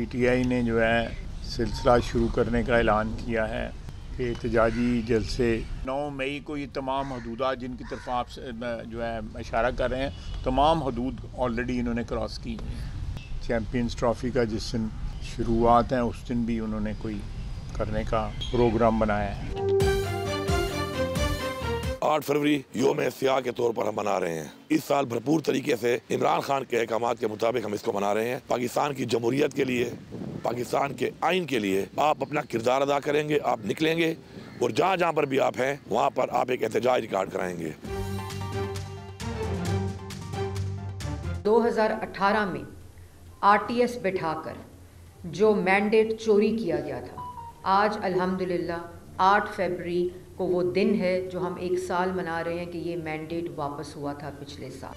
PTI ने जो है सिलसिला शुरू करने का ऐलान किया है कि एहतजाजी जलसे 9 मई को ये तमाम हदूद जिनकी तरफ आप जो है इशारा कर रहे हैं, तमाम हदूद ऑलरेडी इन्होंने क्रॉस की हुई हैं। चैम्पियंस ट्रॉफ़ी का जिस दिन शुरुआत है उस दिन भी उन्होंने कोई करने का प्रोग्राम बनाया है। 8 फरवरी योम सियाह के तौर पर हम मना रहे हैं। इस साल भरपूर तरीके से इमरान खान के अहकाम के मुताबिक हम इसको मना रहे हैं। पाकिस्तान की जमहूरियत के लिए, पाकिस्तान के आइन के लिए आप अपना किरदार अदा करेंगे, आप निकलेंगे और जहाँ जहाँ पर भी आप हैं वहाँ पर आप एक एहतजाज रिकॉर्ड कराएंगे। 2018 में आरटीएस बिठाकर जो मैंडेट चोरी किया गया था, आज अल्हम्दुलिल्लाह 8 फरवरी को वो दिन है जो हम 1 साल मना रहे हैं कि ये मैंडेट वापस हुआ था पिछले साल।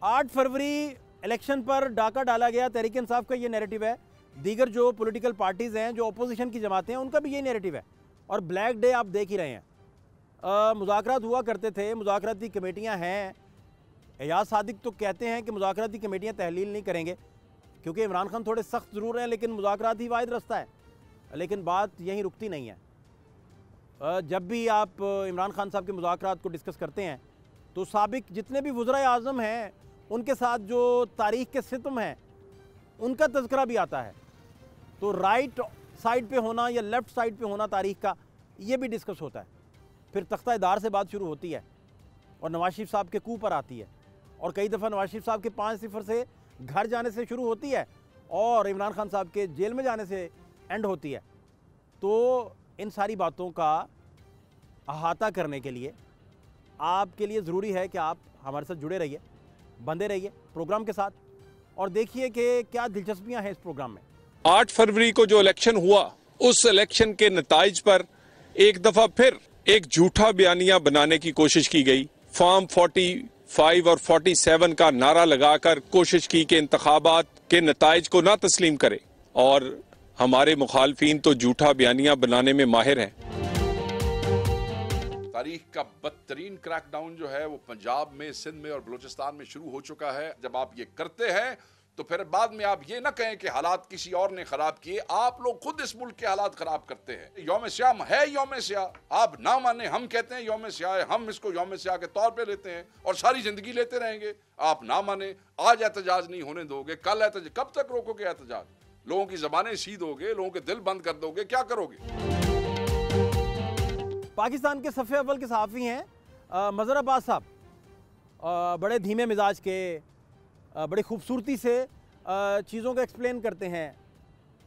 आठ फरवरी इलेक्शन पर डाका डाला गया, तहरीक इंसाफ का ये नैरेटिव है। दीगर जो पॉलिटिकल पार्टीज़ हैं, जो अपोजिशन की जमातें हैं, उनका भी यही नैरेटिव है। और ब्लैक डे आप देख ही रहे हैं। मुज़ाकरात हुआ करते थे, मुज़ाकराती कमेटियां हैं। एजाज सादिक तो कहते हैं कि मुज़ाकराती कमेटियां तहलील नहीं करेंगे, क्योंकि इमरान खान थोड़े सख्त ज़रूर हैं, लेकिन मुज़ाकरात ही वाहिद रास्ता है। लेकिन बात यहीं रुकती नहीं है। जब भी आप इमरान खान साहब के मुज़ाकरात को डिस्कस करते हैं तो साबिक जितने भी वज़राए आज़म हैं उनके साथ जो तारीख़ के सितम हैं उनका तज़किरा भी आता है। तो राइट साइड पे होना या लेफ़्ट साइड पे होना तारीख़ का, ये भी डिस्कस होता है। फिर तख्ता-ए-दार से बात शुरू होती है और नवाज शरीफ साहब के कू पर आती है, और कई दफ़ा नवाज शरीफ साहब के 5-0 से घर जाने से शुरू होती है और इमरान खान साहब के जेल में जाने से एंड होती है। तो इन सारी बातों का अहाता करने के लिए आपके लिए ज़रूरी है कि आप हमारे साथ जुड़े रहिए, बंधे रहिए प्रोग्राम के साथ, और देखिए कि क्या दिलचस्पियां हैं इस प्रोग्राम में। 8 फरवरी को जो इलेक्शन हुआ, उस इलेक्शन के नताइज पर एक दफ़ा फिर एक झूठा बयानिया बनाने की कोशिश की गई। फॉर्म 45 और 47 का नारा लगाकर कोशिश की कि इंतखाबात के नताइज को ना तस्लीम करे, और हमारे मुखालफीन तो झूठा बयानिया बनाने में माहिर हैं। तारीख का बदतरीन क्रैकडाउन जो है वो पंजाब में, सिंध में और बलूचिस्तान में शुरू हो चुका है। जब आप ये करते हैं तो फिर बाद में आप ये ना कहें कि हालात किसी और ने खराब किए, आप लोग खुद इस मुल्क के हालात खराब करते हैं। यौम स्याह है यौम स्याह, आप ना माने, हम कहते हैं यौम स्याह है, हम इसको यौम स्याह के तौर पे लेते हैं और सारी जिंदगी लेते रहेंगे। आप ना माने, आज एहतजाज नहीं होने दोगे, कल एहतजाज, कब तक रोकोगे एहतजाज? लोगों की जबानें सीध दोगे, लोगों के दिल बंद कर दोगे, क्या करोगे? पाकिस्तान के सफ़े अव्वल के सहाफ़ी हैं मज़हर अब्बास साहब, बड़े धीमे मिजाज के, बड़ी खूबसूरती से चीज़ों को एक्सप्लेन करते हैं।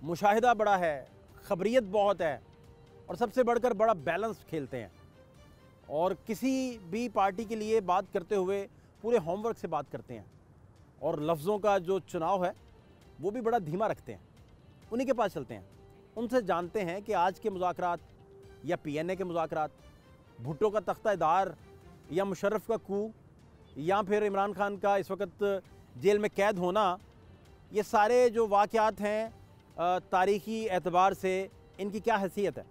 मुशाहिदा बड़ा है, ख़बरियत बहुत है, और सबसे बढ़कर बड़ा बैलेंस खेलते हैं। और किसी भी पार्टी के लिए बात करते हुए पूरे होमवर्क से बात करते हैं, और लफ्ज़ों का जो चुनाव है वो भी बड़ा धीमा रखते हैं। उन्हीं के पास चलते हैं, उनसे जानते हैं कि आज के मुज़ाकरात या PNA के मुज़ाकरात, भुट्टो का तख्ता-ए-दार या मुशर्रफ का कू, या फिर इमरान खान का इस वक्त जेल में कैद होना, ये सारे जो वाक़यात हैं तारीख़ी एतबार से इनकी क्या हैसियत है।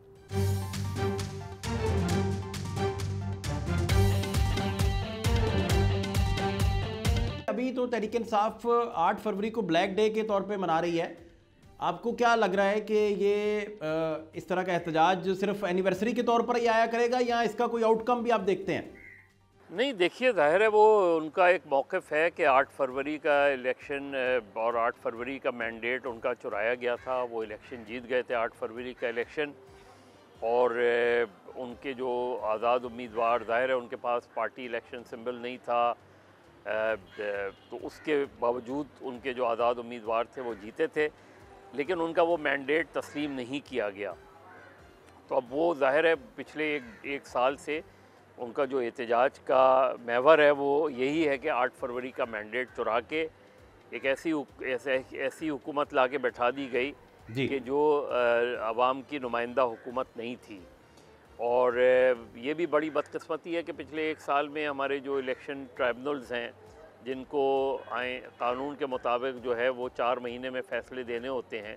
अभी तो तहरीक इंसाफ 8 फरवरी को ब्लैक डे के तौर पे मना रही है। आपको क्या लग रहा है कि ये इस तरह का एहतजाज सिर्फ एनिवर्सरी के तौर पर ही आया करेगा, या इसका कोई आउटकम भी आप देखते हैं? नहीं, देखिए, ज़ाहिर है वो उनका एक मौक़िफ़ है कि 8 फरवरी का इलेक्शन और 8 फरवरी का मैंडेट उनका चुराया गया था। वो इलेक्शन जीत गए थे 8 फरवरी का इलेक्शन, और उनके जो आज़ाद उम्मीदवार, ज़ाहिर है उनके पास पार्टी इलेक्शन सिंबल नहीं था, तो उसके बावजूद उनके जो आज़ाद उम्मीदवार थे वो जीते थे, लेकिन उनका वो मैंडेट तस्लीम नहीं किया गया। तो अब वो ज़ाहिर है पिछले एक साल से उनका जो एहतजाज का महवर है वो यही है कि 8 फरवरी का मैंडेट चुरा के एक ऐसी हुकूमत ला के बैठा दी गई कि जो आवाम की नुमाइंदा हुकूमत नहीं थी। और ये भी बड़ी बदकिस्मती है कि पिछले 1 साल में हमारे जो इलेक्शन ट्राइब्यूनल्स हैं, जिनको कानून के मुताबिक जो है वो 4 महीने में फ़ैसले देने होते हैं,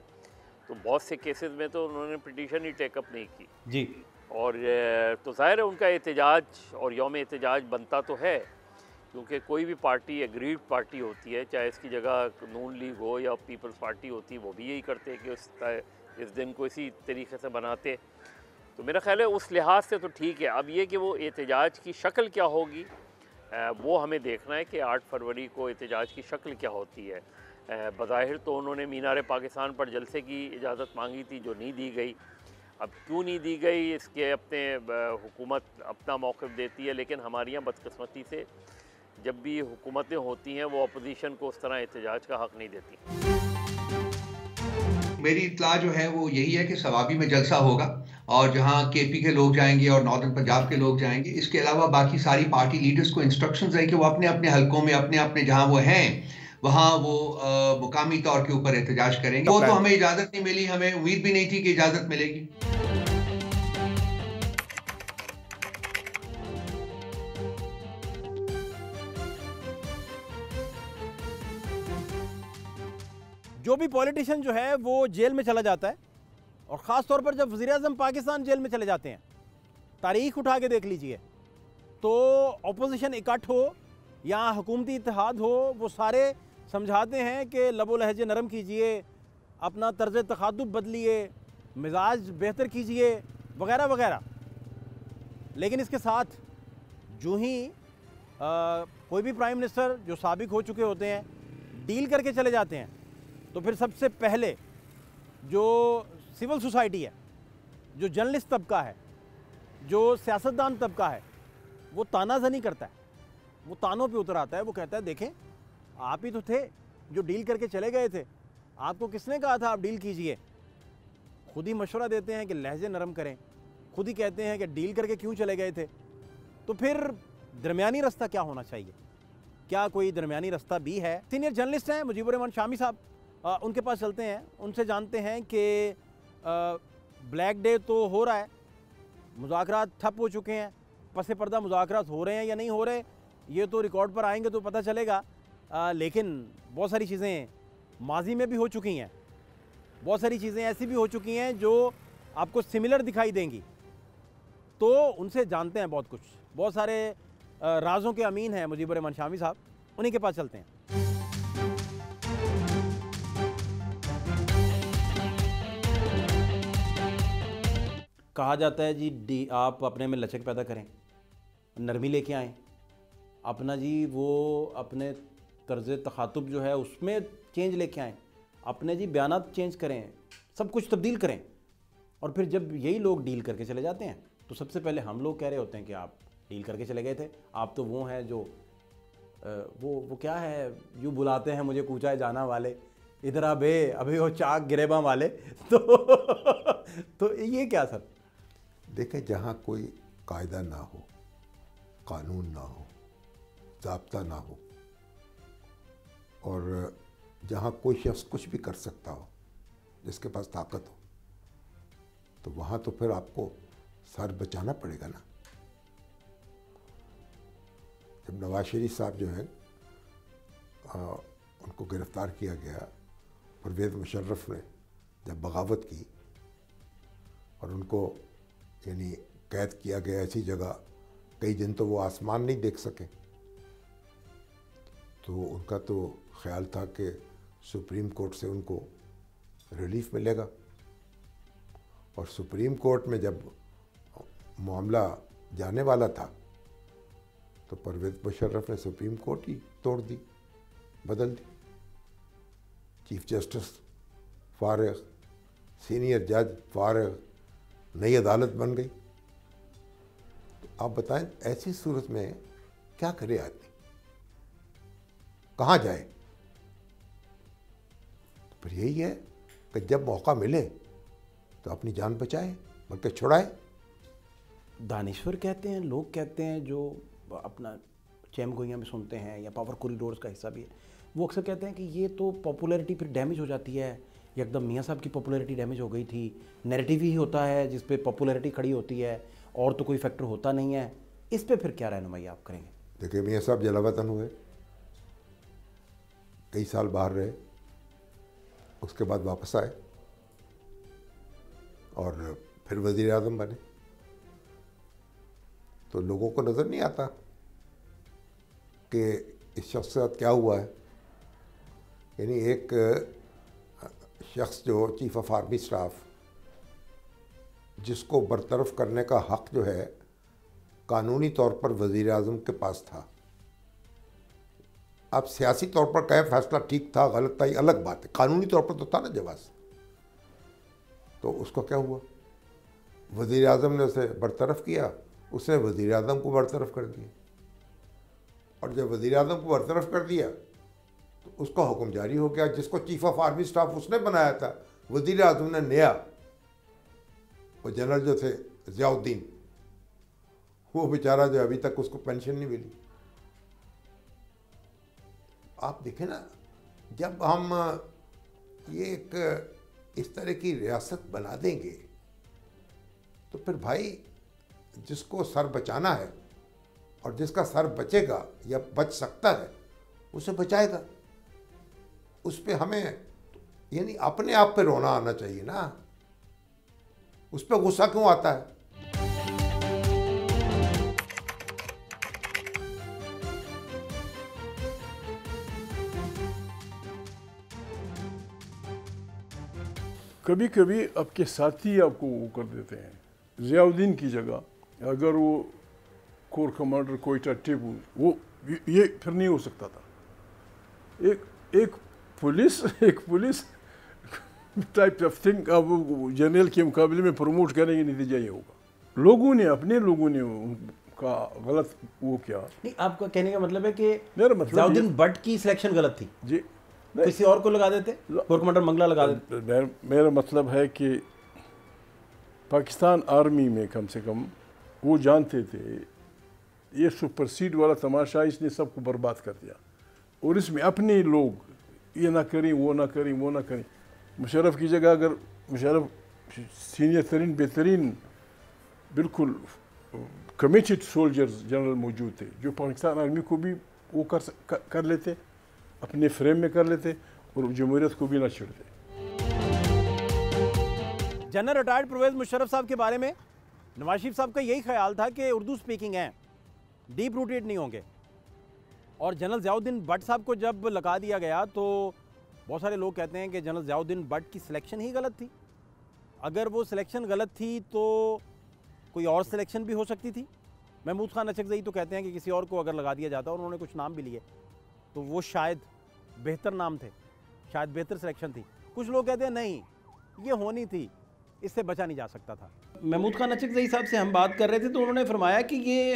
तो बहुत से केसेस में तो उन्होंने पिटीशन ही टेकअप नहीं की जी। और तो ज़ाहिर है उनका एहतजाज और यौम एहतजाज बनता तो है, क्योंकि कोई भी पार्टी एग्रीड पार्टी होती है, चाहे इसकी जगह नून लीग हो या पीपल्स पार्टी होती है, वो भी यही करते हैं कि इस दिन को इसी तरीके से बनाते। तो मेरा ख़्याल है उस लिहाज से तो ठीक है। अब ये कि वो एहतजाज की शक्ल क्या होगी वो हमें देखना है कि 8 फरवरी को एहतजाज की शक्ल क्या होती है। बज़ाहिर तो उन्होंने मीनार पाकिस्तान पर जलसे की इजाज़त मांगी थी, जो नहीं दी गई। अब क्यों नहीं दी गई इसके अपने हुकूमत अपना मौक़िफ़ देती है, लेकिन हमारे यहाँ बदकिस्मती से जब भी हुकूमतें होती हैं वो अपोजिशन को उस तरह एहतजाज का हक़ नहीं देती। मेरी इत्तला जो है वो यही है कि सवाबी में जलसा होगा और जहां केपी के लोग जाएंगे और नॉर्दर्न पंजाब के लोग जाएंगे। इसके अलावा बाकी सारी पार्टी लीडर्स को इंस्ट्रक्शंस है कि वो अपने अपने हलकों में अपने अपने जहां वो हैं वहां वो मुकामी तौर के ऊपर एहतजाज करेंगे। वो तो हमें इजाज़त नहीं मिली, हमें उम्मीद भी नहीं थी कि इजाज़त मिलेगी। जो भी पॉलिटिशियन जो है वो जेल में चला जाता है, और ख़ास तौर पर जब वज़ीर-ए-आज़म पाकिस्तान जेल में चले जाते हैं, तारीख़ उठा के देख लीजिए, तो अपोजिशन इकट्ठ हो या हुकूमती इत्तेहाद हो, वो सारे समझाते हैं कि लबो लहजे नरम कीजिए, अपना तर्ज तखातुब बदलिए, मिजाज बेहतर कीजिए, वगैरह वगैरह। लेकिन इसके साथ जो ही कोई भी प्राइम मिनिस्टर जो साबिक हो चुके होते हैं डील करके चले जाते हैं, तो फिर सबसे पहले जो सिविल सोसाइटी है, जो जर्नलिस्ट तबका है, जो सियासतदान तबका है, वो तानाजनी करता है, वो तानों पे उतर आता है। वो कहता है देखें आप ही तो थे जो डील करके चले गए थे, आपको किसने कहा था आप डील कीजिए। खुद ही मशवरा देते हैं कि लहजे नरम करें, खुद ही कहते हैं कि डील करके क्यों चले गए थे। तो फिर दरमियानी रास्ता क्या होना चाहिए? क्या कोई दरमियानी रास्ता भी है? सीनियर जर्नलिस्ट हैं मुजीबुर रहमान शामी साहब, उनके पास चलते हैं, उनसे जानते हैं कि ब्लैक डे तो हो रहा है, मुज़ाकरात ठप हो चुके हैं, पसे पर्दा मुज़ाकरात हो रहे हैं या नहीं हो रहे, ये तो रिकॉर्ड पर आएंगे तो पता चलेगा। लेकिन बहुत सारी चीज़ें माजी में भी हो चुकी हैं, बहुत सारी चीज़ें ऐसी भी हो चुकी हैं जो आपको सिमिलर दिखाई देंगी। तो उनसे जानते हैं बहुत कुछ, बहुत सारे राज़ों के अमीन हैं मुजीबुर रहमान शामी साहब, उन्हीं के पास चलते हैं। कहा जाता है जी आप अपने में लचक पैदा करें, नरमी लेके आएँ, अपना जी वो अपने तर्ज तखातुब जो है उसमें चेंज लेके आएँ, अपने जी बयानात चेंज करें, सब कुछ तब्दील करें। और फिर जब यही लोग डील करके चले जाते हैं तो सबसे पहले हम लोग कह रहे होते हैं कि आप डील करके चले गए थे, आप तो वो हैं जो वो क्या है, यूँ बुलाते हैं मुझे कूचा जाना वाले, इधर अबे अभी वो चाक गिरेबा वाले। तो ये क्या सर? देखें, जहाँ कोई कायदा ना हो, कानून ना हो, ज़ाब्ता ना हो, और जहाँ कोई शख्स कुछ भी कर सकता हो, जिसके पास ताकत हो, तो वहाँ तो फिर आपको सर बचाना पड़ेगा ना। जब नवाज शरीफ साहब जो हैं उनको गिरफ़्तार किया गया, परवेज़ मुशर्रफ ने जब बगावत की और उनको यानी कैद किया गया ऐसी जगह, कई दिन तो वो आसमान नहीं देख सके, तो उनका तो ख्याल था कि सुप्रीम कोर्ट से उनको रिलीफ मिलेगा। और सुप्रीम कोर्ट में जब मामला जाने वाला था तो परवेज़ मुशर्रफ ने सुप्रीम कोर्ट ही तोड़ दी, बदल दी। चीफ जस्टिस फारिग, सीनियर जज फारिग, नई अदालत बन गई। तो आप बताएं ऐसी सूरत में क्या करे आदमी, कहाँ जाए? तो फिर यही है कि जब मौका मिले तो अपनी जान बचाए बल्कि छुड़ाए। दानिश्वर कहते हैं, लोग कहते हैं जो अपना चैम गोइयाँ में सुनते हैं या पावर कॉरिडोर्स का हिस्सा भी है, वो अक्सर कहते हैं कि ये तो पॉपुलैरिटी फिर डैमेज हो जाती है, एकदम मियाँ साहब की पॉपुलैरिटी डैमेज हो गई थी, नैरेटिव ही होता है जिस पे पॉपुलैरिटी खड़ी होती है और तो कोई फैक्टर होता नहीं है। इस पे फिर क्या रहनुमाई आप करेंगे? देखिए, मियाँ साहब जलावतन हुए, कई साल बाहर रहे, उसके बाद वापस आए और फिर वज़ीर आज़म बने। तो लोगों को नज़र नहीं आता कि इस शख्स के साथ क्या हुआ है। यानी एक शख्स जो चीफ ऑफ आर्मी स्टाफ, जिसको बरतरफ करने का हक़ जो है कानूनी तौर पर वज़ीर आज़म के पास था। अब सियासी तौर पर कहे फैसला ठीक था गलत था ये अलग बात है, कानूनी तौर पर तो था ना जवाज़। तो उसको क्या हुआ, वज़ीर आज़म ने उसे बरतरफ किया, उसने वज़ीर आज़म को बरतरफ कर दिया, और जब वज़ीर आज़म को बरतरफ कर दिया तो उसका हुक्म जारी हो गया। जिसको चीफ ऑफ आर्मी स्टाफ उसने बनाया था, वज़ीर आज़म ने नया, वो जनरल जो थे ज़ियाउद्दीन, वो बेचारा जो अभी तक उसको पेंशन नहीं मिली। आप देखें ना, जब हम ये एक इस तरह की रियासत बना देंगे तो फिर भाई जिसको सर बचाना है और जिसका सर बचेगा या बच सकता है उसे बचाएगा। उस पर हमें यानी अपने आप पे रोना आना चाहिए ना, उस पर गुस्सा क्यों आता है? कभी कभी आपके साथी आपको वो कर देते हैं। ज़ियाउद्दीन की जगह अगर वो कोर कमांडर कोयटा टिपू, वो ये फिर नहीं हो सकता था। एक पुलिस टाइप ऑफ थिंग अब जनरल के मुकाबले में प्रमोट करेंगे, नतीजा ये होगा। अपने लोगों ने उनका गलत वो किया। नहीं, आपका कहने का मतलब है कि मेरा मतलब ज़ियाउद्दीन भट्ट की सिलेक्शन गलत थी जी, किसी और को लगा देते, कोर कमांडर मंगला लगा देते। मेरा मतलब है कि पाकिस्तान आर्मी में कम से कम वो जानते थे ये सुपरसीड वाला तमाशा इसने सबको बर्बाद कर दिया, और इसमें अपने लोग ये ना करें वो ना करें। मुशर्रफ की जगह अगर मुशर्रफ सीनियर तरीन बेहतरीन बिल्कुल कमिटेड सोल्जर्स जनरल मौजूद थे जो पाकिस्तान आर्मी को भी वो कर लेते, अपने फ्रेम में कर लेते और जमहूरियत को भी ना छेड़ते। जनरल रिटायर्ड परवेज़ मुशर्रफ साहब के बारे में नवाज शरीफ साहब का यही ख्याल था कि उर्दू स्पीकिंग हैं, डीप रूटेड नहीं होंगे। और जनरल ज़ियाउद्दीन भट्ट साहब को जब लगा दिया गया तो बहुत सारे लोग कहते हैं कि जनरल ज़ियाउद्दीन भट्ट की सिलेक्शन ही गलत थी। अगर वो सिलेक्शन गलत थी तो कोई और सिलेक्शन भी हो सकती थी। महमूद खान अचकज़ई तो कहते हैं कि किसी और को अगर लगा दिया जाता, और उन्होंने कुछ नाम भी लिए, तो वो शायद बेहतर नाम थे, शायद बेहतर सिलेक्शन थी। कुछ लोग कहते हैं नहीं, ये होनी थी, इससे बचा नहीं जा सकता था। महमूद खान अचकज़ई साहब से हम बात कर रहे थे तो उन्होंने फरमाया कि ये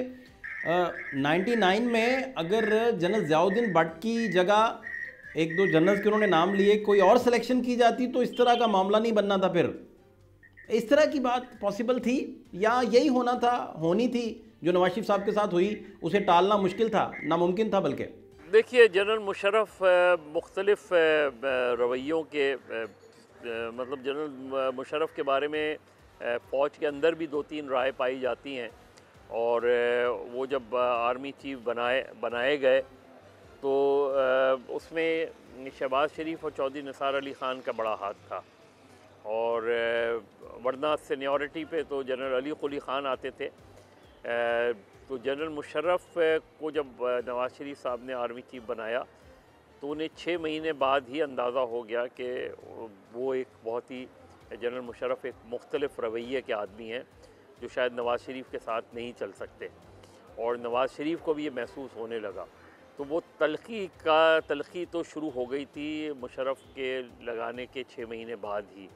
99 में अगर जनरल ज़ियाउद्दीन भट्ट की जगह एक दो जनरल्स के उन्होंने नाम लिए, कोई और सिलेक्शन की जाती तो इस तरह का मामला नहीं बनना था। फिर इस तरह की बात पॉसिबल थी या यही होनी थी जो नवाज शरीफ साहब के साथ हुई, उसे टालना मुश्किल था, नामुमकिन था? बल्कि देखिए, जनरल मुशर्रफ मुख्तलिफ रवैयों के मतलब जनरल मुशर्रफ के बारे में फ़ौज के अंदर भी 2-3 राय पाई जाती हैं, और वो जब आर्मी चीफ बनाए गए तो उसमें शहबाज शरीफ और चौधरी निसार अली ख़ान का बड़ा हाथ था, और वरना सीनियरिटी पे तो जनरल अली कुली ख़ान आते थे। तो जनरल मुशर्रफ को जब नवाज शरीफ साहब ने आर्मी चीफ बनाया तो उन्हें 6 महीने बाद ही अंदाज़ा हो गया कि वो एक बहुत ही जनरल मुशर्रफ एक मुख्तलिफ रवैये के आदमी हैं जो शायद नवाज शरीफ के साथ नहीं चल सकते, और नवाज शरीफ को भी ये महसूस होने लगा। तो वो तलखी तो शुरू हो गई थी मुशर्रफ के लगाने के 6 महीने बाद ही,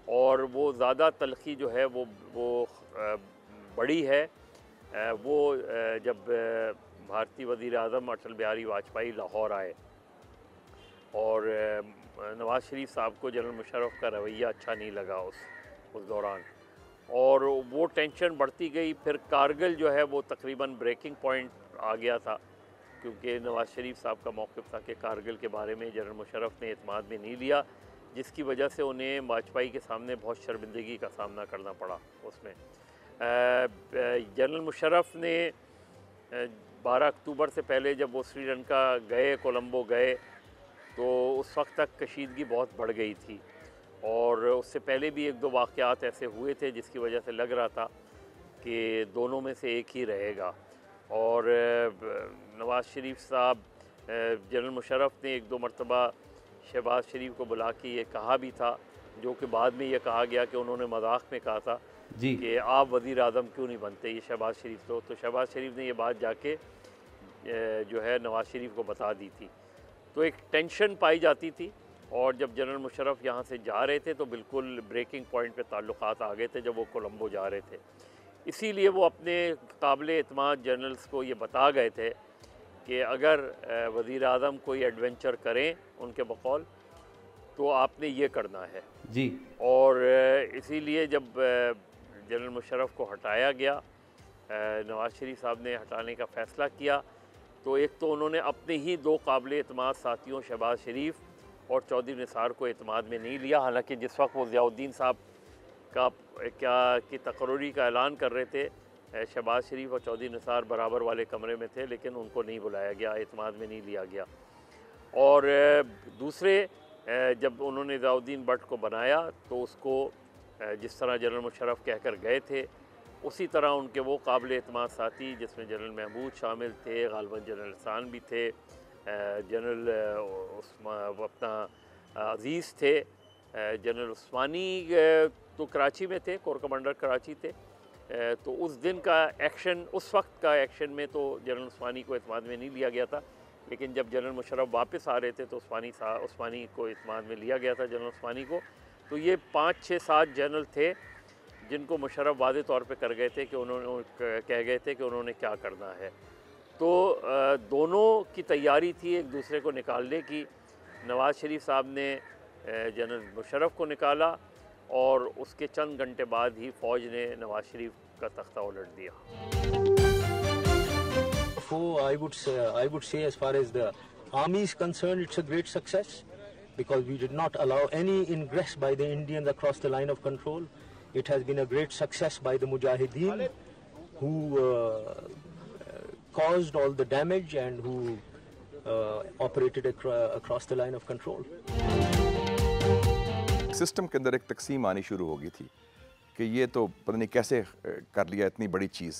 और वो ज़्यादा तलखी जो है वो बड़ी है। वो जब भारतीय वज़ीर आज़म अटल बिहारी वाजपेयी लाहौर आए और नवाज़ शरीफ साहब को जनरल मुशर्रफ का रवैया अच्छा नहीं लगा उस दौरान, और वो टेंशन बढ़ती गई। फिर कारगिल जो है वो तकरीबन ब्रेकिंग पॉइंट आ गया था, क्योंकि नवाज़ शरीफ साहब का मौक़िफ़ था कि कारगिल के बारे में जनरल मुशर्रफ ने एतमाद में नहीं लिया, जिसकी वजह से उन्हें वाजपेयी के सामने बहुत शर्मिंदगी का सामना करना पड़ा। उसमें जनरल मुशर्रफ ने 12 अक्टूबर से पहले जब वो श्रीलंका गए, कोलंबो गए, तो उस वक्त तक कशीदगी बहुत बढ़ गई थी, और उससे पहले भी 1-2 वाक़यात ऐसे हुए थे जिसकी वजह से लग रहा था कि दोनों में से एक ही रहेगा। और नवाज़ शरीफ साहब, जनरल मुशर्रफ ने एक दो मरतबा शहबाज शरीफ को बुला के ये कहा भी था, जो कि बाद में ये कहा गया कि उन्होंने मजाक में कहा था जी कि आप वज़ीर आज़म क्यों नहीं बनते, ये शहबाज शरीफ तो शहबाज शरीफ ने ये बात जाके जो है नवाज़ शरीफ को बता दी थी। तो एक टेंशन पाई जाती थी, और जब जनरल मुशर्रफ यहाँ से जा रहे थे तो बिल्कुल ब्रेकिंग पॉइंट पे ताल्लुकात आ गए थे जब वो कोलंबो जा रहे थे। इसीलिए वो अपने काबिल एतमाद जनरल्स को ये बता गए थे कि अगर वज़ीर आज़म कोई एडवेंचर करें उनके बकौल तो आपने ये करना है जी। और इसीलिए जब जनरल मुशर्रफ को हटाया गया, नवाज़ शरीफ साहब ने हटाने का फ़ैसला किया, तो एक तो उन्होंने अपने ही दो काबिल एतमाद साथियों शहबाज शरीफ और चौधरी निसार को एतमाद में नहीं लिया। हालांकि जिस वक्त वो ज़ियाउद्दीन साहब की तकर्री का ऐलान कर रहे थे, शहबाज शरीफ और चौधरी निसार बराबर वाले कमरे में थे, लेकिन उनको नहीं बुलाया गया, एतमाद में नहीं लिया गया। और दूसरे जब उन्होंने ज़ियाउद्दीन भट्ट को बनाया तो उसको जिस तरह जनरल मुशर्रफ कहकर गए थे उसी तरह उनके वो काबिल एतमाद साथी जिसमें जनरल महमूद शामिल थे, गालिबन जनरल हसान भी थे, जनरल अपना अज़ीज़ थे, जनरल उस्मानी तो कराची में थे, कोर कमांडर कराची थे। तो उस दिन का एक्शन, उस वक्त का एक्शन में तो जनरल उस्मानी को एतमाद में नहीं लिया गया था, लेकिन जब जनरल मुशर्रफ वापस आ रहे थे तो उस्मानी को एतमाद में लिया गया था, जनरल उस्मानी को। तो ये 5, 6, 7 जनरल थे जिनको मुशर्रफ वाज़े तौर पे कर गए थे कि उन्होंने कह गए थे कि उन्होंने क्या करना है। तो दोनों की तैयारी थी एक दूसरे को निकालने की। नवाज़ शरीफ साहब ने जनरल मुशर्रफ को निकाला और उसके चंद घंटे बाद ही फ़ौज ने नवाज़ शरीफ का तख्ता उलट दिया। I would say as far as the army is concerned, it's a great success because we did not allow any ingress by the Indians across the line of control. It has been a great success by the Mujahideen who caused all the damage and who operated across the line of control. System के अंदर एक तकसीम आनी शुरू हो गई थी कि ये तो पता नहीं कैसे कर लिया इतनी बड़ी चीज़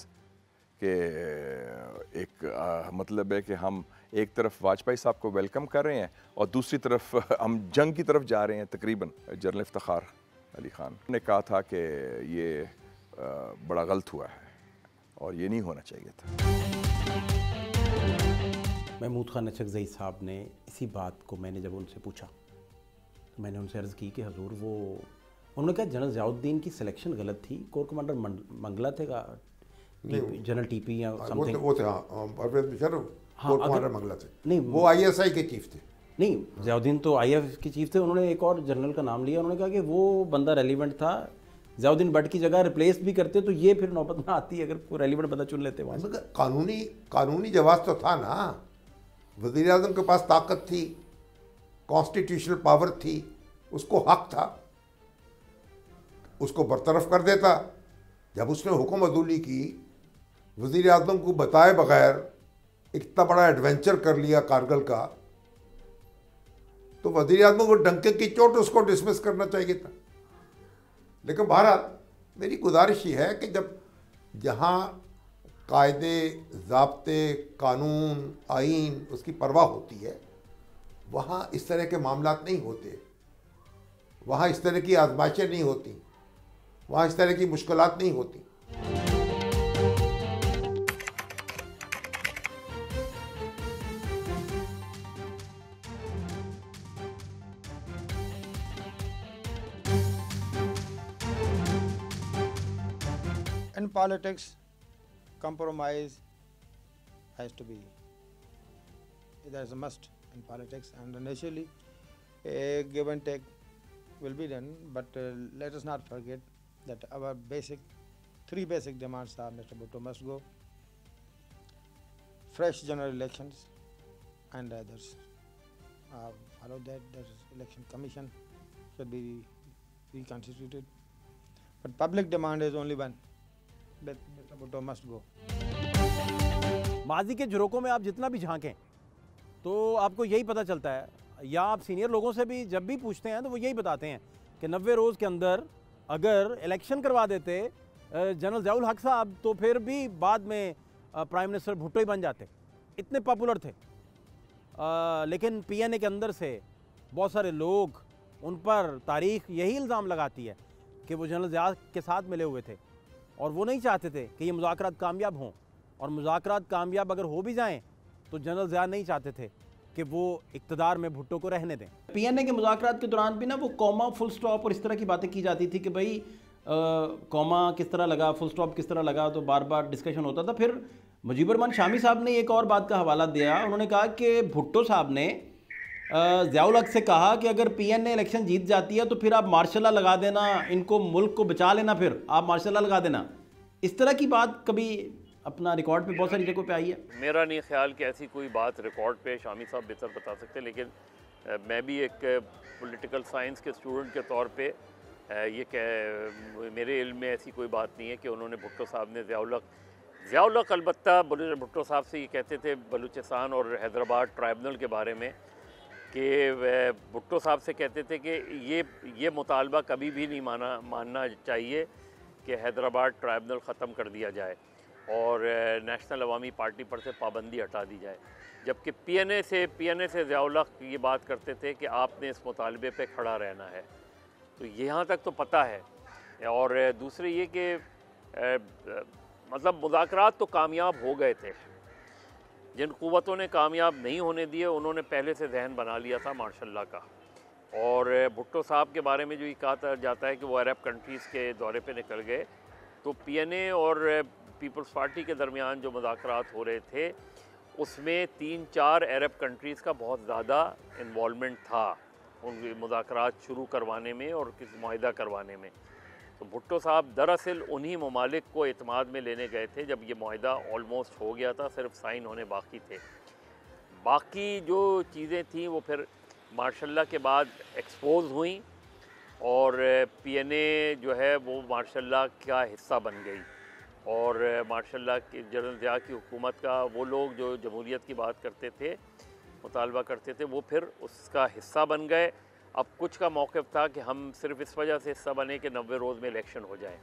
कि एक मतलब है कि हम एक तरफ वाजपेयी साहब को वेलकम कर रहे हैं और दूसरी तरफ हम जंग की तरफ जा रहे हैं। तकरीबन जनरल इफ्तिखार अली ख़ान ने कहा था कि ये बड़ा गलत हुआ है और ये नहीं होना चाहिए था। महमूद खान नचकज़ई साहब ने इसी बात को मैंने जब उनसे पूछा तो मैंने उनसे अर्ज़ की कि हजूर वो उन्होंने कहा जनरल ज़ियाउद्दीन की सिलेक्शन गलत थी, कोर कमांडर मंगला थे का जनरल टीपी या समथिंग वो थे। परवेज़ मुशर्रफ कोर कमांडर मंगला थे, नहीं वो आईएसआई के चीफ थे। नहीं, ज़ियाउद्दीन तो आईएफ के चीफ थे। उन्होंने एक और जनरल का नाम लिया, उन्होंने कहा कि वो बंदा रेलिवेंट था, ज़ियाउद्दीन भट्ट की जगह रिप्लेस भी करते तो ये फिर नौबत ना आती अगर कोई रेलिवेंट बंदा चुन लेते वहाँ से। कानूनी जवाब तो था ना, वज़ीर आज़म के पास ताकत थी, कॉन्स्टिट्यूशनल पावर थी, उसको हक था, उसको बरतरफ कर देता। जब उसने हुक्म अदूली की, वज़ीर आज़म को बताए बगैर इतना बड़ा एडवेंचर कर लिया कारगिल का, तो वज़ीर आज़म को डंके की चोट उसको डिसमिस करना चाहिए था। लेकिन बहरहाल मेरी गुजारिश ये है कि जब जहाँ कायदे, ज़ाब्ते, कानून, आइन उसकी परवाह होती है, वहाँ इस तरह के मामलात नहीं होते, वहाँ इस तरह की आजमाइशें नहीं होती, वहाँ इस तरह की मुश्किलात नहीं होती। In politics, compromise has to be, there's a must in politics, and initially a give and take will be done, but let us not forget that our three basic demands are, Mr. Bhutto must go, fresh general elections, and others. Follow that, the election commission should be reconstituted, but public demand is only one, that Mr. Bhutto must go. माजी के झरोकों में आप जितना भी झांकें तो आपको यही पता चलता है, या आप सीनियर लोगों से भी जब भी पूछते हैं तो वो यही बताते हैं कि 90 रोज़ के अंदर अगर इलेक्शन करवा देते जनरल ज़ियाउल हक साहब तो फिर भी बाद में प्राइम मिनिस्टर भुट्टो ही बन जाते, इतने पॉपुलर थे। लेकिन पीएनए के अंदर से बहुत सारे लोग उन पर तारीख यही इल्ज़ाम लगाती है कि वो जनरल ज़िया के साथ मिले हुए थे और वो नहीं चाहते थे कि ये मुज़ाकरात कामयाब हों, और मुज़ाकरात कामयाब अगर हो भी जाएं तो जनरल ज़िया नहीं चाहते थे कि वो इक़्तिदार में भुट्टो को रहने दें। पीएनए के मुज़ाकरात के दौरान भी ना वो कॉमा, फुल स्टॉप और इस तरह की बातें की जाती थी कि भाई कॉमा किस तरह लगा, फुल स्टॉप किस तरह लगा, तो बार बार डिस्कशन होता था। फिर मुजीबुर रहमान शामी साहब ने एक और बात का हवाला दिया, उन्होंने कहा कि भुट्टो साहब ने ज़ियाउल हक से कहा कि अगर पीएनए इलेक्शन जीत जाती है तो फिर आप मार्शल लॉ लगा देना, इनको मुल्क को बचा लेना, फिर आप मार्शल लॉ लगा देना। इस तरह की बात कभी अपना रिकॉर्ड पे बहुत सारी जगहों पे आई है? मेरा नहीं ख्याल कि ऐसी कोई बात रिकॉर्ड पे शामी साहब बेहतर बता सकते, लेकिन मैं भी एक पॉलिटिकल साइंस के स्टूडेंट के तौर पे मेरे इल्म में ऐसी कोई बात नहीं है कि उन्होंने भुट्टो साहब ने ज़ियाउल हक अलबत्ता भुट्टो साहब से ये कहते थे बलूचिस्तान और हैदराबाद ट्राइब्यूनल के बारे में कि भुट्टो साहब से कहते थे कि ये मुतालबा कभी भी नहीं मानना चाहिए कि हैदराबाद ट्राइब्यूनल ख़त्म कर दिया जाए और नेशनल अवामी पार्टी पर से पाबंदी हटा दी जाए। जबकि पीएनए से ज़ियाउल हक ये बात करते थे कि आपने इस मुतालबे पे खड़ा रहना है। तो यहाँ तक तो पता है। और दूसरी ये कि मतलब मुज़ाकरात तो कामयाब हो गए थे, जिन क़ुव्वतों ने कामयाब नहीं होने दिए उन्होंने पहले से जहन बना लिया था मार्शल लॉ का। और भुट्टो साहब के बारे में जो ये कहा जाता है कि वो अरब कंट्रीज़ के दौरे पे निकल गए, तो पीएनए और पीपल्स पार्टी के दरमियान जो मुज़ाकरात हो रहे थे उसमें 3-4 अरब कंट्रीज़ का बहुत ज़्यादा इन्वॉल्वमेंट था उन मुज़ाकरात शुरू करवाने में और किसी मुआहिदा करवाने में। तो भुट्टो साहब दरअसल उन्हीं ममालिक को एतमाद में लेने गए थे जब ये मुआहिदा ऑलमोस्ट हो गया था, सिर्फ साइन होने बाकी थे। बाकी जो चीज़ें थीं वो फिर मार्शल लॉ के बाद एक्सपोज हुई और पीएनए जो है वो मार्शल लॉ का हिस्सा बन गई और मार्शल लॉ की जनरल ज़िया की हुकूमत का वो लोग जो जमहूरियत की बात करते थे, मुतालबा करते थे, वो फिर उसका हिस्सा बन गए। अब कुछ का मौक़िफ़ था कि हम सिर्फ इस वजह से हिस्सा बने कि 90 रोज़ में इलेक्शन हो जाए,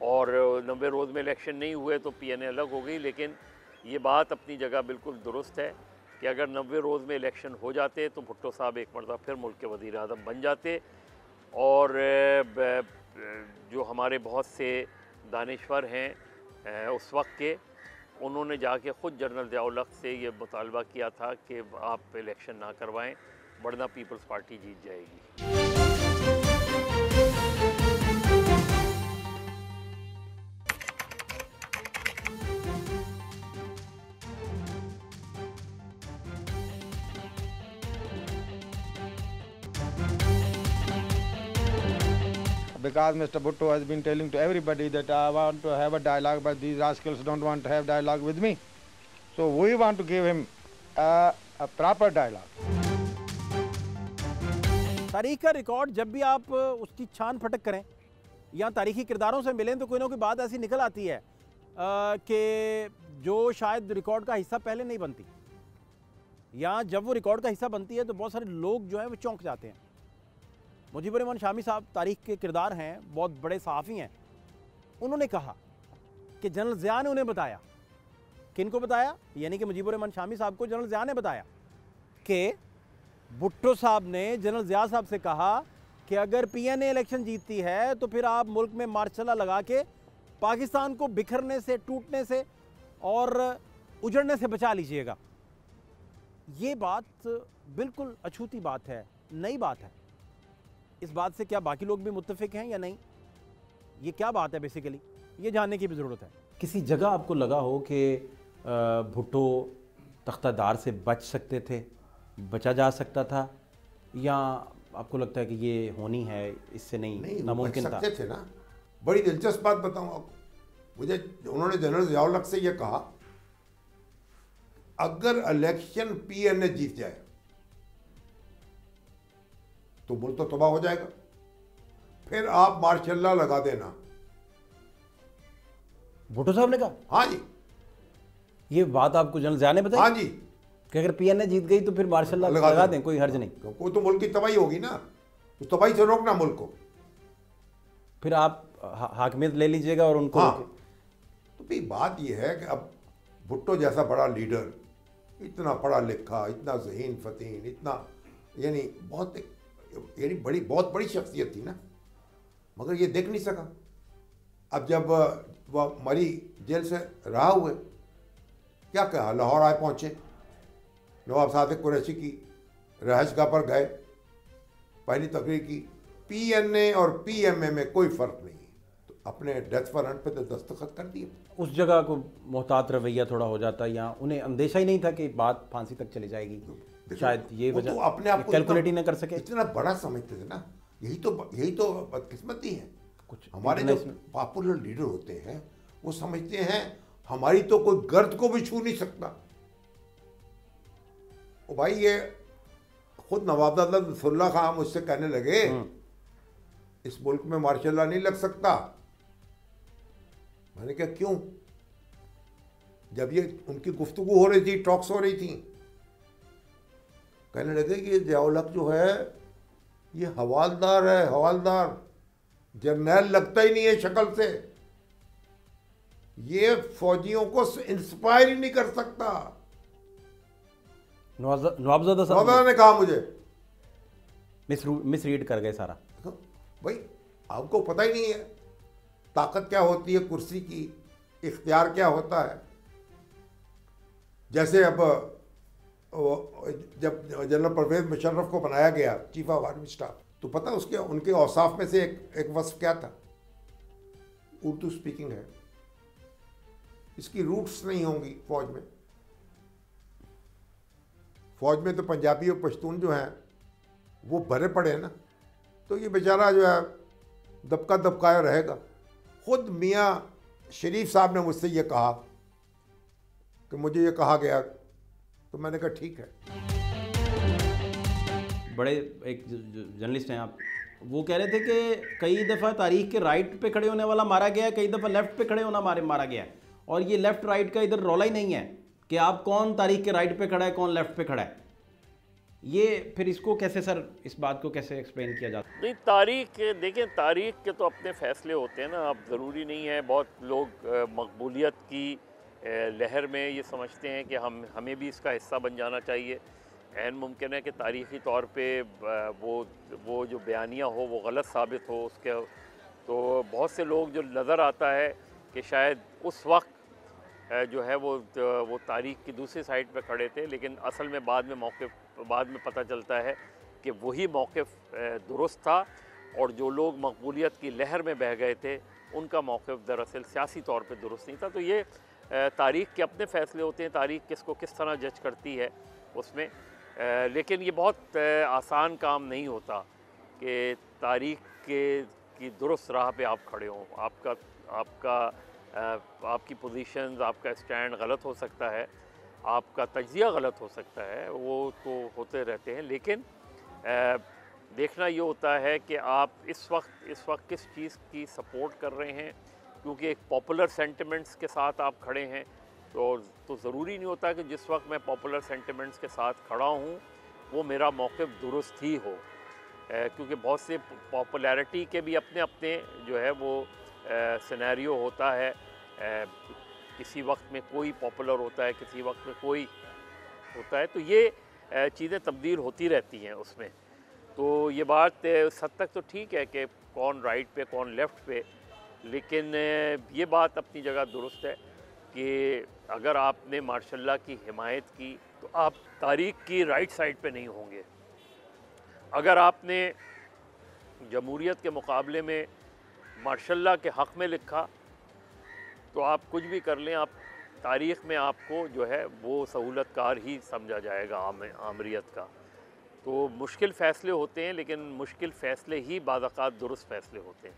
और 90 रोज़ में इलेक्शन नहीं हुए तो पीएनए अलग हो गई। लेकिन ये बात अपनी जगह बिल्कुल दुरुस्त है कि अगर 90 रोज़ में इलेक्शन हो जाते तो भुट्टो साहब एक मरतबा फिर मुल्क के वज़ीर आज़म बन जाते और जो हमारे बहुत से दानिश्वर हैं उस वक्त के, उन्होंने जाके ख़ुद जनरल ज़ियाउल हक से ये मुतालबा किया था कि आप इलेक्शन ना करवाएं वरना पीपल्स पार्टी जीत जाएगी। Because Mr. Bhutto has been telling to everybody that I want to have a dialogue, but these rascals don't want to have dialogue with me. So we want to give him a proper dialogue. तारीख का record जब भी आप उसकी छान फटक करें या तारीखी किरदारों से मिलें तो कोई ना कोई बात ऐसी निकल आती है कि जो शायद रिकॉर्ड का हिस्सा पहले नहीं बनती, या जब वो रिकॉर्ड का हिस्सा बनती है तो बहुत सारे लोग जो हैं वो चौंक जाते हैं। मुजीबुर रहमान शामी साहब तारीख के किरदार हैं, बहुत बड़े सहाफ़ी हैं। उन्होंने कहा कि जनरल ज़िया ने उन्हें बताया, किनको बताया, यानी कि मुजीबुर रहमान शामी साहब को जनरल ज़िया ने बताया कि भुट्टो साहब ने जनरल ज़िया साहब से कहा कि अगर पीएनए इलेक्शन जीतती है तो फिर आप मुल्क में मार्शल लॉ लगा के पाकिस्तान को बिखरने से, टूटने से और उजड़ने से बचा लीजिएगा। ये बात बिल्कुल अछूती बात है, नई बात है। इस बात से क्या बाकी लोग भी मुत्तफिक हैं या नहीं, ये क्या बात है बेसिकली, ये जानने की भी ज़रूरत है। किसी जगह आपको लगा हो कि भुट्टो तख्तादार से बच सकते थे, बचा जा सकता था, या आपको लगता है कि ये होनी है, इससे नहीं नामुमकिन था? सकते थे ना। बड़ी दिलचस्प बात बताऊं आपको, मुझे उन्होंने जनरल ज़ियाउल हक से ये कहा अगर इलेक्शन पीएनए जीत जाए तो मुल्क तो तबाह हो जाएगा, फिर आप मार्शल लॉ लगा देना। भुट्टो साहब ने कहा? हाँ जी। ये बात आपको जनरल ज़िया ने बताई? हाँ जी, कि अगर पीएनए जीत गई तो फिर मार्शल लॉ लगा दें, कोई हर्ज नहीं। कोई तो मुल्क की तबाही होगी ना, तो तबाही से रोकना मुल्क को। फिर आप हाकमियत ले लीजिएगा और उनको हाँ, तो भी बात यह है कि अब भुट्टो जैसा बड़ा लीडर, इतना पढ़ा लिखा, इतना ज़हीन फतीन, इतना यानी बहुत बड़ी शख्सियत थी ना, मगर ये देख नहीं सका। अब जब वह मरी जेल से रहा हुए, क्या कहा, लाहौर आए पहुँचे, नवाब सादिक कुरैशी की रहायशगाह पर गए, पहली तकरीर की। पीएनए और पीएमए में कोई फ़र्क नहीं है, तो अपने डेथ वारंट पे तो दस्तखत कर दिए। उस जगह को मोहतात रवैया थोड़ा हो जाता, या उन्हें अंदेशा ही नहीं था कि बात फांसी तक चली जाएगी, शायद ये वजह, तो अपने आप को कैलकुलेट ही न कर सके। इतना बड़ा समझते थे ना, यही तो बदकिस्मती है। कुछ हमारे जो पॉपुलर लीडर होते हैं वो समझते हैं हमारी तो कोई गर्द को भी छू नहीं सकता। ओ भाई, ये खुद नवाब नसरुल्लाह खान मुझसे कहने लगे इस मुल्क में मार्शल लॉ नहीं लग सकता। मैंने कहा क्यों? जब ये उनकी गुफ्तगू हो रही थी, टॉक्स हो रही थी, कहने लगे कि ज़िया-उल-हक जो है ये हवालदार है, हवालदार, जर्नैल लगता ही नहीं है शक्ल से, ये फौजियों को इंस्पायर ही नहीं कर सकता। नवाबजादा साहब ने कहा मुझे, मिसरीड कर गए सारा। भाई आपको पता ही नहीं है ताकत क्या होती है कुर्सी की, इख्तियार क्या होता है। जैसे अब जब जनरल परवेज मुशर्रफ को बनाया गया चीफ ऑफ आर्मी स्टाफ, तो पता उसके उनके औसाफ में से एक वस्फ क्या था? उर्दू स्पीकिंग है, इसकी रूट्स नहीं होंगी फौज में। फौज में तो पंजाबी और पश्तून जो हैं वो भरे पड़े हैं ना, तो ये बेचारा जो है दबका दबकाया रहेगा। खुद मियाँ शरीफ साहब ने मुझसे ये कहा कि मुझे ये कहा गया, तो मैंने कहा ठीक है। बड़े एक जर्नलिस्ट हैं आप, वो कह रहे थे कि कई दफ़ा तारीख के राइट पे खड़े होने वाला मारा गया है, कई दफ़ा लेफ्ट पे खड़े होना मारा गया है, और ये लेफ्ट राइट का इधर रौला ही नहीं है कि आप कौन तारीख के राइट पे खड़ा है, कौन लेफ्ट पे खड़ा है। ये फिर इसको कैसे सर, इस बात को कैसे एक्सप्लेन किया जाता है? नहीं, तारीख देखें, तारीख के तो अपने फ़ैसले होते हैं ना। अब ज़रूरी नहीं है, बहुत लोग मकबूलियत की लहर में ये समझते हैं कि हमें भी इसका हिस्सा बन जाना चाहिए। ऐन मुमकिन है कि तारीख़ी तौर पे वो जो बयानिया हो वो गलत साबित हो उसके, तो बहुत से लोग जो नज़र आता है कि शायद उस वक्त जो है वो तारीख़ की दूसरी साइड पे खड़े थे, लेकिन असल में बाद में पता चलता है कि वही मौक़िफ़ दुरुस्त था, और जो लोग मकबूलियत की लहर में बह गए थे उनका मौक़िफ़ दरअसल सियासी तौर पे दुरुस्त नहीं था। तो ये तारीख़ के अपने फ़ैसले होते हैं, तारीख़ किसको किस तरह जज करती है उसमें। लेकिन ये बहुत आसान काम नहीं होता कि तारीख़ की दुरुस्त राह पे आप खड़े हों। आपकी पोजीशंस, आपका स्टैंड गलत हो सकता है, आपका तज्ज़िया गलत हो सकता है, वो तो होते रहते हैं, लेकिन देखना ये होता है कि आप इस वक्त किस चीज़ की सपोर्ट कर रहे हैं, क्योंकि एक पॉपुलर सेंटिमेंट्स के साथ आप खड़े हैं तो ज़रूरी नहीं होता कि जिस वक्त मैं पॉपुलर सेंटिमेंट्स के साथ खड़ा हूँ वो मेरा मौक़िफ़ दुरुस्त ही हो, क्योंकि बहुत से पॉपुलैरिटी के भी अपने जो है वो सिनेरियो होता है। किसी वक्त में कोई पॉपुलर होता है, किसी वक्त में कोई होता है, तो ये चीज़ें तब्दील होती रहती हैं उसमें। तो ये बात उस हद तक तो ठीक है कि कौन राइट पे कौन लेफ़्ट पे, लेकिन ये बात अपनी जगह दुरुस्त है कि अगर आपने मार्शल लॉ की हिमायत की तो आप तारीख़ की राइट साइड पे नहीं होंगे। अगर आपने जमहूरियत के मुकाबले में मार्शल लॉ के हक़ में लिखा तो आप कुछ भी कर लें, आप तारीख़ में आपको जो है वो सहूलतकार ही समझा जाएगा आमरीत का। तो मुश्किल फ़ैसले होते हैं, लेकिन मुश्किल फ़ैसले ही बाज़ औक़ात दुरुस्त फ़ैसले होते हैं।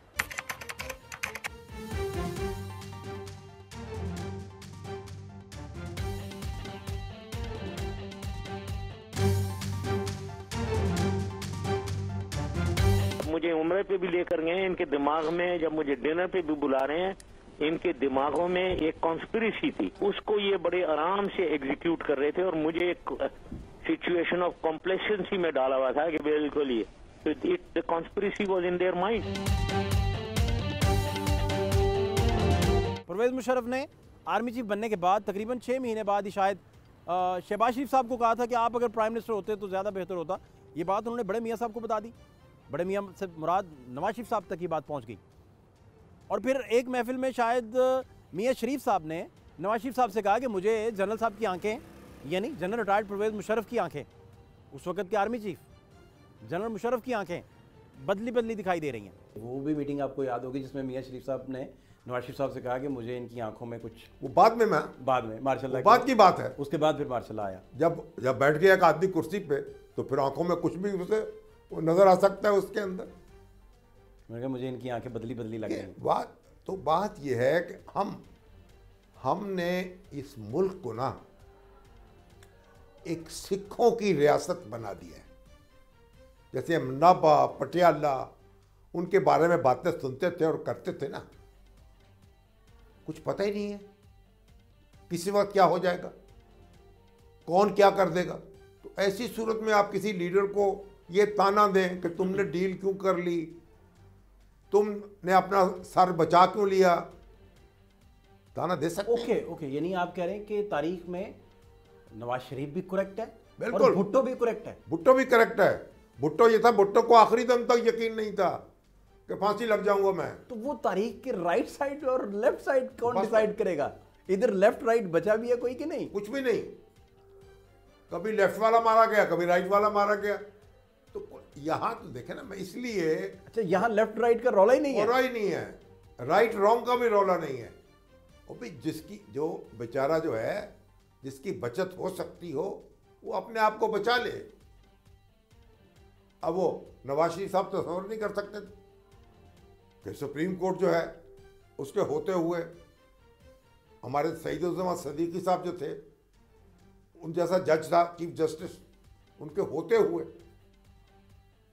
मुझे उम्रे पे भी लेकर गए, इनके दिमाग में जब मुझे डिनर पे भी बुला रहे हैं, इनके दिमागों में एक कॉन्स्पिरेसी थी, उसको ये बड़े आराम से एग्जीक्यूट कर रहे थे, और मुझे एक सिचुएशन ऑफ कॉम्प्लेक्सेंसी में डाला हुआ था कि बिल्कुल ये the conspiracy was in there mind. Pervez Musharraf ने आर्मी चीफ बनने के बाद तकरीबन 6 महीने बाद ही शायद शहबाज शरीफ साहब को कहा था कि आप अगर प्राइम मिनिस्टर होते तो ज़्यादा बेहतर होता। ये बात उन्होंने बड़े मियाँ साहब को बता दी। बड़े मियाँ से मुराद नवाज शरीफ साहब तक ये बात पहुँच गई। और फिर एक महफिल में शायद मियाँ शरीफ साहब ने नवाज शरीफ साहब से कहा कि मुझे जनरल साहब की आंखें, यानी जनरल रिटायर्ड परवेज़ मुशर्रफ की आंखें, उस वक्त के आर्मी चीफ जनरल मुशर्रफ की आंखें बदली बदली दिखाई दे रही हैं। वो भी मीटिंग आपको याद होगी जिसमें मियाँ शरीफ साहब ने नवाज शरीफ साहब से कहा कि मुझे इनकी आंखों में कुछ, वो बाद में मार्शल बात की बात है। उसके बाद फिर मार्शल आया। जब बैठ गया एक आदमी कुर्सी पे तो फिर आंखों में कुछ भी उसे नजर आ सकता है उसके अंदर। मैंने कहा मुझे इनकी आंखें बदली बदली लग रही। बात यह है कि हमने इस मुल्क को ना एक सिखों की रियासत बना दिया है। जैसे हम नाबा, पटियाला, उनके बारे में बातें सुनते थे और करते थे ना, कुछ पता ही नहीं है किसी वक्त क्या हो जाएगा, कौन क्या कर देगा। तो ऐसी सूरत में आप किसी लीडर को ये ताना दें कि तुमने डील क्यों कर ली, तुमने अपना सर बचा क्यों लिया, ताना दे सकते। ओके, यानी आप कह रहे हैं कि तारीख में नवाज शरीफ भी करेक्ट है, बिल्कुल, और भुट्टो भी करेक्ट है। भुट्टो भी करेक्ट है। भुट्टो ये था, भुट्टो को आखिरी दम तक यकीन नहीं था कि फांसी लग जाऊंगा मैं। तो वो तारीख के राइट साइड और लेफ्ट साइड कौन डिसाइड करेगा? इधर लेफ्ट राइट बचा भी है कोई कि नहीं? कुछ भी नहीं। कभी लेफ्ट वाला मारा गया, कभी राइट वाला मारा गया। तो यहाँ तो देखे ना, मैं इसलिए, अच्छा यहाँ लेफ्ट राइट का रौला ही नहीं है? रौला ही नहीं है, राइट रॉन्ग का भी रौला नहीं है। और भाई जिसकी जो बेचारा जो है, जिसकी बचत हो सकती हो, वो अपने आप को बचा ले। अब वो नवाज शरीफ साहब तो तस्वर नहीं कर सकते कि सुप्रीम कोर्ट जो है उसके होते हुए हमारे सईद-उज़्ज़मा सदीकी साहब जो थे, उन जैसा जज था, चीफ जस्टिस, उनके होते हुए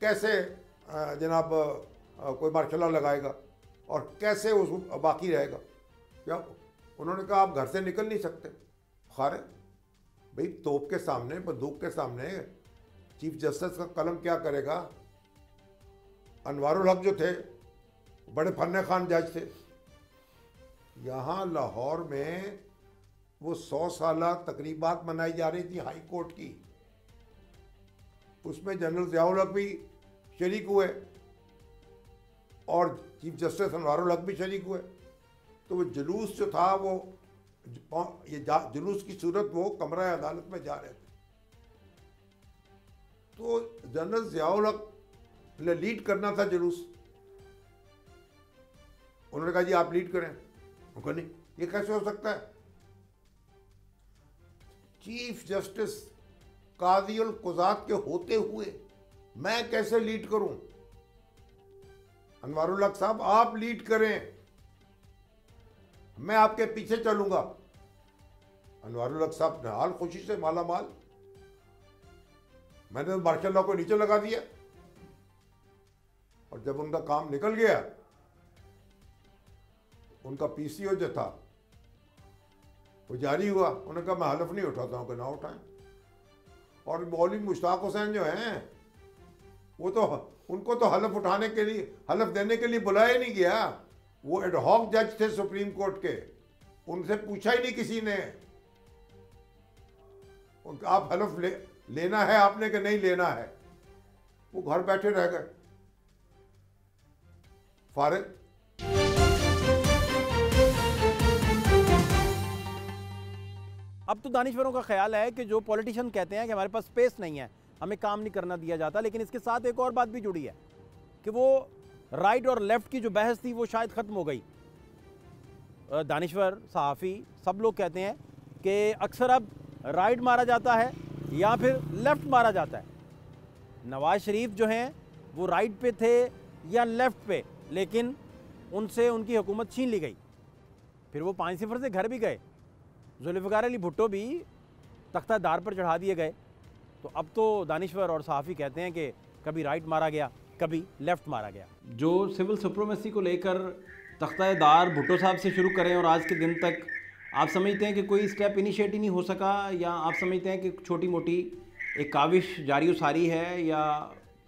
कैसे जनाब कोई मार्शल लॉ लगाएगा और कैसे उस बाकी रहेगा। क्या उन्होंने कहा आप घर से निकल नहीं सकते। खारे भाई, तोप के सामने, बंदूक के सामने चीफ जस्टिस का कलम क्या करेगा। अनवारुल हक जो थे, बड़े फन्ने खान जज थे। यहाँ लाहौर में वो 100 साला तकरीबात मनाई जा रही थी हाई कोर्ट की, उसमें जनरल ज़ियाउल हक भी शरीक हुए और चीफ जस्टिस अनवारुल हक भी शरीक हुए। तो वो जुलूस जो था, वो ये जुलूस की सूरत वो कमरा अदालत में जा रहे थे। तो जनरल ज़ियाउल हक ने लीड करना था जुलूस। उन्होंने कहा जी आप लीड करें। उनको नहीं, ये कैसे हो सकता है, चीफ जस्टिस काज़ी उल क़ुज़ात के होते हुए मैं कैसे लीड करूं। अनवारुल हक साहब आप लीड करें, मैं आपके पीछे चलूंगा। अनवारुल हक साहब ने हाल खुशी से माला माल, मैंने तो मार्शल लॉ को नीचे लगा दिया। और जब उनका काम निकल गया, उनका पीसीओ जो था वो जारी हुआ, उन्होंने कहा मैं हलफ नहीं उठाता हूं कि ना उठाएं। और मौलवी मुश्ताक हुसैन जो हैं, वो तो उनको तो हलफ उठाने के लिए, हलफ देने के लिए बुलाया नहीं गया। वो एडहॉक जज थे सुप्रीम कोर्ट के, उनसे पूछा ही नहीं किसी ने आप हलफ लेना है आपने कि नहीं लेना है। वो घर बैठे रह गए फारिग। अब तो दानिशवरों का ख्याल है कि जो पॉलिटिशियन कहते हैं कि हमारे पास स्पेस नहीं है, हमें काम नहीं करना दिया जाता, लेकिन इसके साथ एक और बात भी जुड़ी है कि वो राइट और लेफ्ट की जो बहस थी वो शायद ख़त्म हो गई। दानिशवर, सहाफ़ी, सब लोग कहते हैं कि अक्सर अब राइट मारा जाता है या फिर लेफ़्ट मारा जाता है। नवाज शरीफ जो हैं वो राइट पे थे या लेफ़्ट पे, लेकिन उनसे उनकी हुकूमत छीन ली गई। फिर वो 5-0 से घर भी गए। जुल्फ़िकार अली भुट्टो भी तख्ता दार पर चढ़ा दिए गए। तो अब तो दानिशवर और सहाफ़ी कहते हैं कि कभी राइट मारा गया, कभी लेफ़्ट मारा गया। जो सिविल सुप्रीमेसी को लेकर तख्ता दार भुट्टो साहब से शुरू करें और आज के दिन तक आप समझते हैं कि कोई स्टेप इनिशिएट ही नहीं हो सका, या आप समझते हैं कि छोटी मोटी एक काविश जारी सारी है, या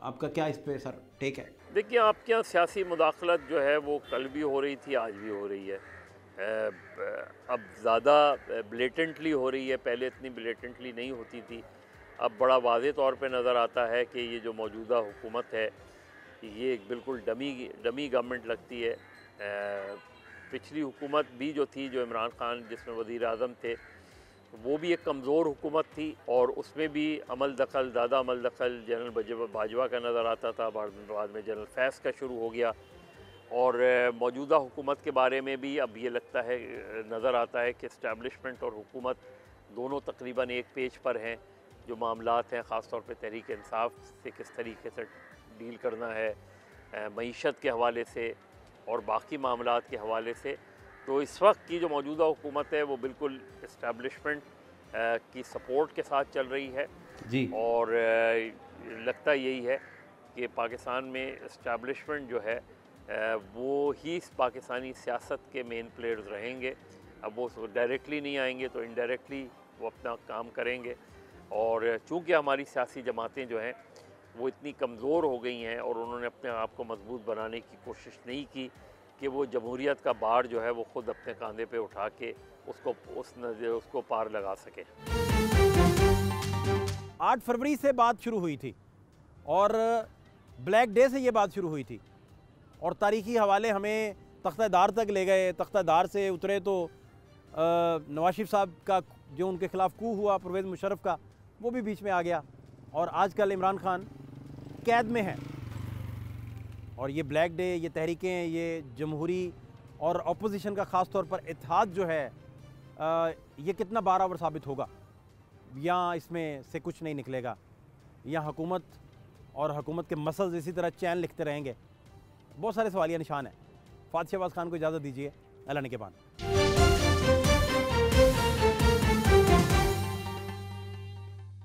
आपका क्या इस पर सर टेक है? देखिए, आपके यहाँ सियासी मुदाखलत जो है वो कल भी हो रही थी, आज भी हो रही है। अब ज़्यादा ब्लेटेंटली हो रही है, पहले इतनी ब्लेटेंटली नहीं होती थी। अब बड़ा वाज़े तौर पे नज़र आता है कि ये जो मौजूदा हुकूमत है ये एक बिल्कुल डमी गवर्नमेंट लगती है। पिछली हुकूमत भी जो थी, जो इमरान खान जिसमें वज़ीर आज़म थे, वो भी एक कमज़ोर हुकूमत थी और उसमें भी ज़्यादा अमल दखल जनरल बाजवा का नज़र आता था। बाद में जनरल फैज़ का शुरू हो गया और मौजूदा हुकूमत के बारे में भी अब ये लगता है, नज़र आता है कि इस्टेब्लिशमेंट और हुकूमत दोनों तकरीबन एक पेज पर हैं। जो मामलात हैं ख़ास तौर पे तहरीक इंसाफ से किस तरीके से डील करना है, मईशत के हवाले से और बाकी मामलात के हवाले से, तो इस वक्त की जो मौजूदा हुकूमत है वो बिल्कुल इस्टेब्लिशमेंट की सपोर्ट के साथ चल रही है जी। और लगता यही है कि पाकिस्तान में इस्टेब्लिशमेंट जो है वो ही पाकिस्तानी सियासत के मेन प्लेयर्स रहेंगे। अब वो डायरेक्टली नहीं आएंगे तो इनडायरेक्टली वो अपना काम करेंगे और चूँकि हमारी सियासी जमातें जो हैं वो इतनी कमज़ोर हो गई हैं और उन्होंने अपने आप को मजबूत बनाने की कोशिश नहीं की कि वो जमहूरियत का बार जो है वो ख़ुद अपने कंधे पे उठा के उसको पार लगा सके। 8 फरवरी से बात शुरू हुई थी और ब्लैक डे से ये बात शुरू हुई थी और तारीख़ी हवाले हमें तख्तादार तक ले गए। तख्तादार से उतरे तो नवाज शरीफ साहब का जो उनके ख़िलाफ़ कू हुआ परवेज़ मुशर्रफ का, वो भी बीच में आ गया और आजकल इमरान खान कैद में हैं। और ये ब्लैक डे, ये तहरीकें, ये जमहूरी और अपोजिशन का ख़ास तौर पर इत्तेहाद जो है ये कितना बारावर साबित होगा, या इसमें से कुछ नहीं निकलेगा, या हुकूमत और हुकूमत के मसल्स इसी तरह चैन लिखते रहेंगे। बहुत सारे सवालिया निशान हैं। फातिह शहबाज खान को इजाज़त दीजिए। अल्लाह ने के बाद।